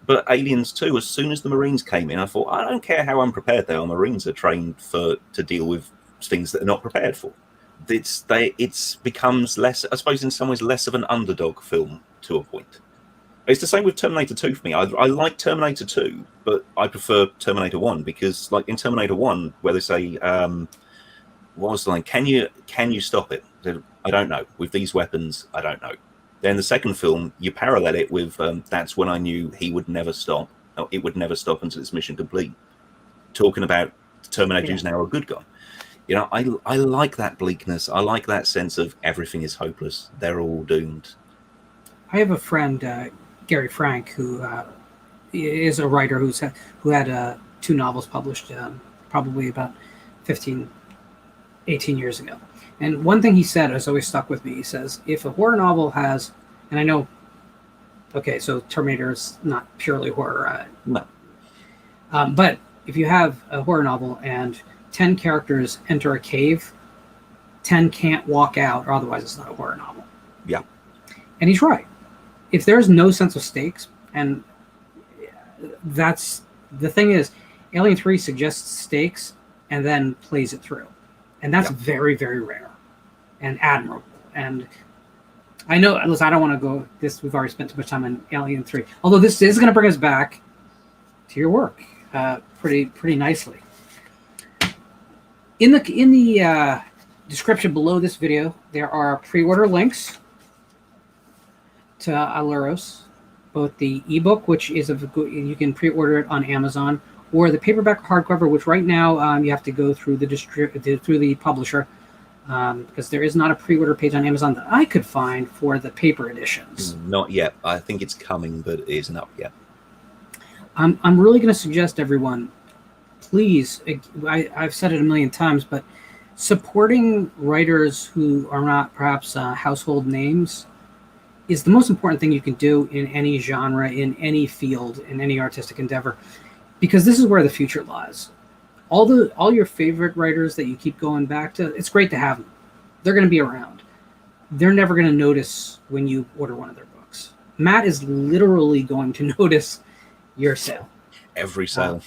but Aliens 2, as soon as the Marines came in, I thought, I don't care how unprepared they are. Marines are trained to deal with things that they're not prepared for. It becomes less, I suppose, in some ways, less of an underdog film to a point. It's the same with Terminator 2 for me. I like Terminator 2, but I prefer Terminator 1 because, like in Terminator 1, where they say, what was the line? Can you stop it? I don't know. With these weapons, I don't know. Then the second film, you parallel it with that's when I knew he would never stop. No, it would never stop until its mission complete. Talking about Terminator who's now a good guy. I like that bleakness. I like that sense of everything is hopeless. They're all doomed. I have a friend, Gary Frank, who is a writer who had 2 novels published probably about 18 years ago. And one thing he said has always stuck with me. He says, if a horror novel has, and I know, okay, so Terminator is not purely horror. No. But if you have a horror novel and 10 characters enter a cave, 10 can't walk out, or otherwise it's not a horror novel. Yeah. And he's right. If there's no sense of stakes, and that's the thing is, Alien 3 suggests stakes and then plays it through. And that's very, very rare and admirable. And I know, listen, I don't want to go this. We've already spent too much time on Alien 3. Although this is going to bring us back to your work pretty nicely. In the description below this video, there are pre-order links to Aluros, both the ebook, which is you can pre-order it on Amazon, or the paperback hardcover, which right now you have to go through through the publisher, because there is not a pre-order page on Amazon that I could find for the paper editions. Not yet. I think it's coming, but it isn't up yet. I'm really going to suggest everyone, please, I've said it a million times, but supporting writers who are not perhaps household names is the most important thing you can do in any genre, in any field, in any artistic endeavor, because this is where the future lies. All your favorite writers that you keep going back to, it's great to have them. They're going to be around. They're never going to notice when you order one of their books. Matt is literally going to notice your sale. Every sale.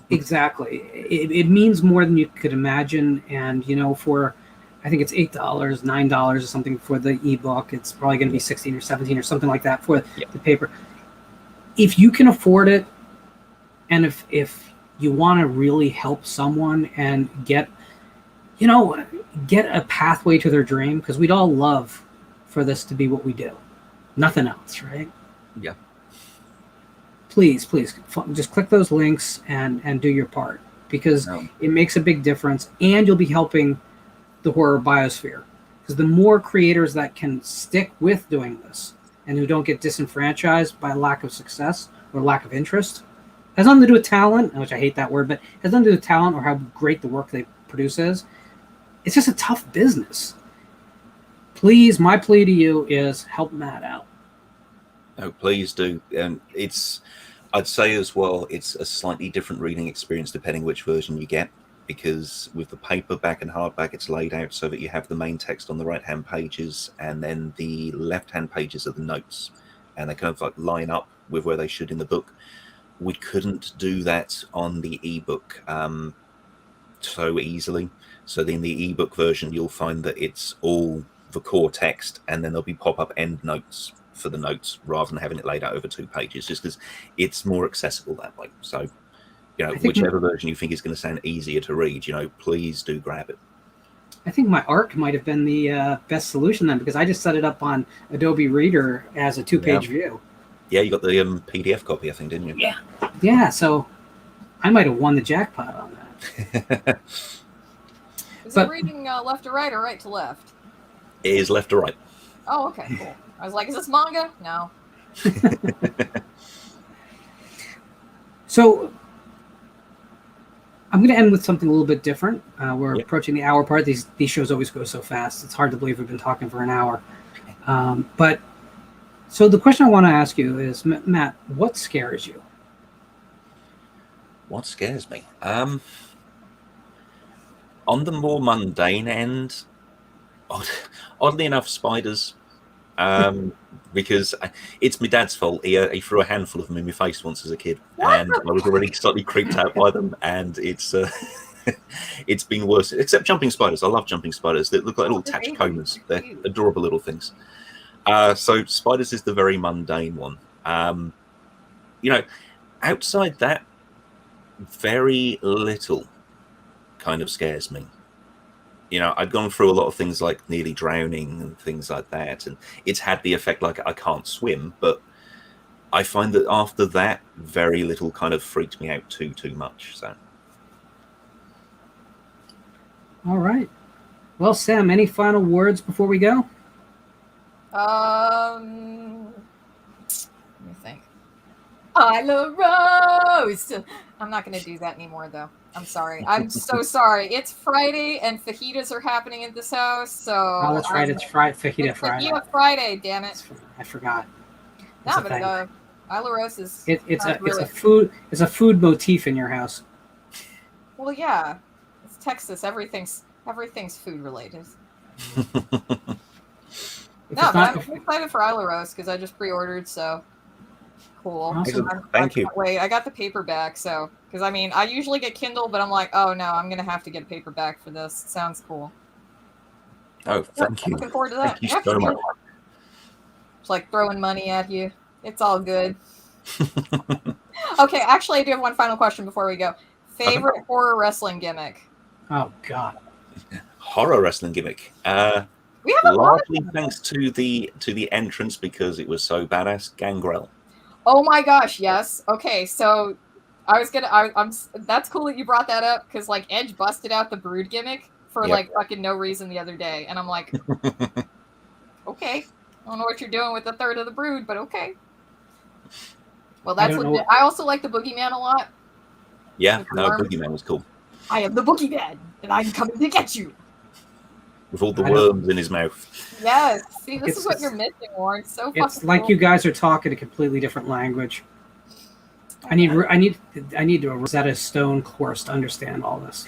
Exactly. It means more than you could imagine. And, for, I think it's $8, $9 or something for the ebook. It's probably going to be 16 or 17 or something like that for the paper. If you can afford it, and if you want to really help someone and get a pathway to their dream, because we'd all love for this to be what we do. Nothing else, right? Yeah. Please, just click those links and do your part, because it makes a big difference, and you'll be helping the horror biosphere. Because the more creators that can stick with doing this and who don't get disenfranchised by lack of success or lack of interest, has nothing to do with talent, which I hate that word, but has nothing to do with talent or how great the work they produce is. It's just a tough business. Please, my plea to you is help Matt out. No, please do. And I'd say as well, it's a slightly different reading experience depending which version you get, because with the paperback and hardback, it's laid out so that you have the main text on the right-hand pages, and then the left-hand pages are the notes, and they kind of like line up with where they should in the book. We couldn't do that on the ebook so easily. So in the ebook version, you'll find that it's all the core text, and then there'll be pop-up end notes for the notes rather than having it laid out over 2 pages, just because it's more accessible that way. So, whichever version you think is going to sound easier to read, please do grab it. I think my ARC might have been the best solution then, because I just set it up on Adobe Reader as a 2-page view. Yeah, you got the PDF copy, I think, didn't you? Yeah. So I might have won the jackpot on that. Is it reading left to right or right to left? It is left to right. Oh, okay, cool. I was like, is this manga? No. So I'm going to end with something a little bit different. We're approaching the hour part. These shows always go so fast. It's hard to believe we've been talking for an hour. But so the question I want to ask you is, Matt, what scares you? What scares me? On the more mundane end, oddly enough, spiders. Because it's my dad's fault. He threw a handful of them in my face once as a kid, and I was already slightly creeped out by them. And it's it's been worse. Except jumping spiders. I love jumping spiders. They look like little tachyomas. They're adorable little things. So spiders is the very mundane one. Outside that, very little kind of scares me. I'd gone through a lot of things like nearly drowning and things like that, and it's had the effect like I can't swim, but I find that after that, very little kind of freaked me out too much. So, all right. Well, Sam, any final words before we go? Let me think. Isla Rose. I'm not going to do that anymore, though. I'm sorry. I'm so sorry. It's Friday, and fajitas are happening in this house. So that's right. It's Fajita Friday. Fajita Friday. Damn it! I forgot. No, but Isla Rose is. It's a food motif in your house. Well, yeah, it's Texas. Everything's food related. No, but I'm excited for Isla Rose because I just pre-ordered. So cool. Awesome. Thank you. Wait, I got the paperback. So. Because, I usually get Kindle, but I'm like, oh, no, I'm going to have to get a paperback for this. It sounds cool. Oh, thank you. Looking forward to that. Thank you so much. It's like throwing money at you. It's all good. Okay, actually, I do have one final question before we go. Favorite horror wrestling gimmick? Oh, God. Horror wrestling gimmick? We have a largely thanks to the entrance because it was so badass. Gangrel. Oh, my gosh, yes. Okay, so... I'm that's cool that you brought that up because like Edge busted out the Brood gimmick for like fucking no reason the other day, and I'm like, okay, I don't know what you're doing with a third of the Brood, but okay. Well, that's legit. I also like the Boogeyman a lot. Yeah, no, Boogeyman was cool. I am the Boogeyman, and I'm coming to get you. With all the worms in his mouth. Yes. See, this is what you're missing, Warren. So fucking It's like cool. you guys are talking a completely different language. I need a Rosetta Stone course to understand all this.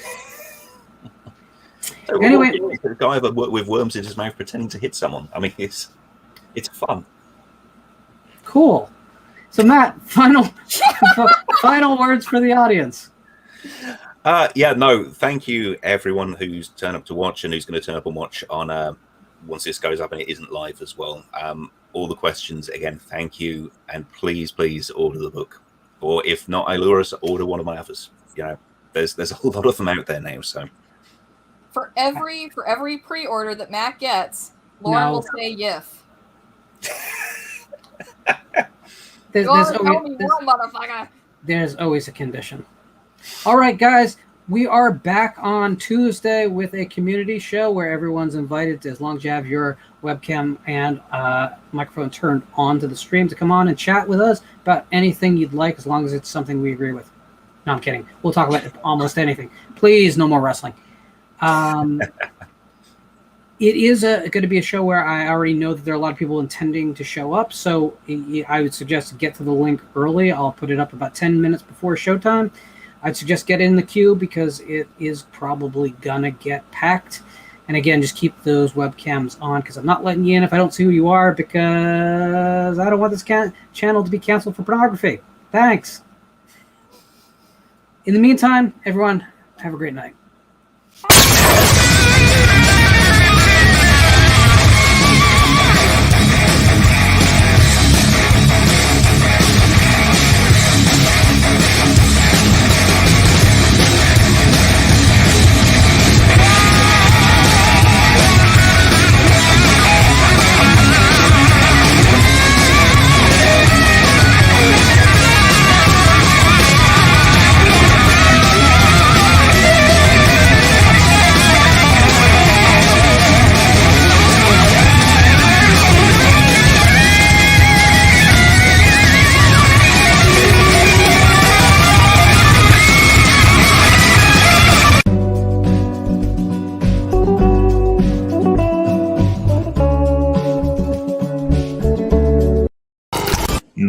Anyway, the guy that worked with worms in his mouth pretending to hit someone. I mean, it's fun. Cool. So, Matt, final words for the audience. Thank you everyone who's turned up to watch and who's going to turn up and watch on once this goes up and it isn't live as well. All the questions again, thank you, and please order the book. Or if not, order one of my others. There's a whole lot of them out there now. So for every pre-order that Matt gets, Lauren will say "yif." There's always a condition. All right, guys, we are back on Tuesday with a community show where everyone's invited, as long as you have your webcam and microphone turned on to the stream, to come on and chat with us about anything you'd like, as long as it's something we agree with. No, I'm kidding. We'll talk about almost anything. Please, no more wrestling. It is going to be a show where I already know that there are a lot of people intending to show up, so I would suggest to get to the link early. I'll put it up about 10 minutes before showtime. I'd suggest get in the queue because it is probably going to get packed. And again, just keep those webcams on because I'm not letting you in if I don't see who you are because I don't want this channel to be canceled for pornography. Thanks. In the meantime, everyone, have a great night.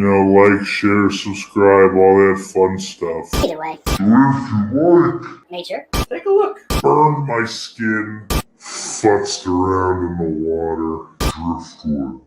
like, share, subscribe, all that fun stuff. Either way. So if you like, Nature. Take a look. burn my skin, futzed around in the water, driftwood.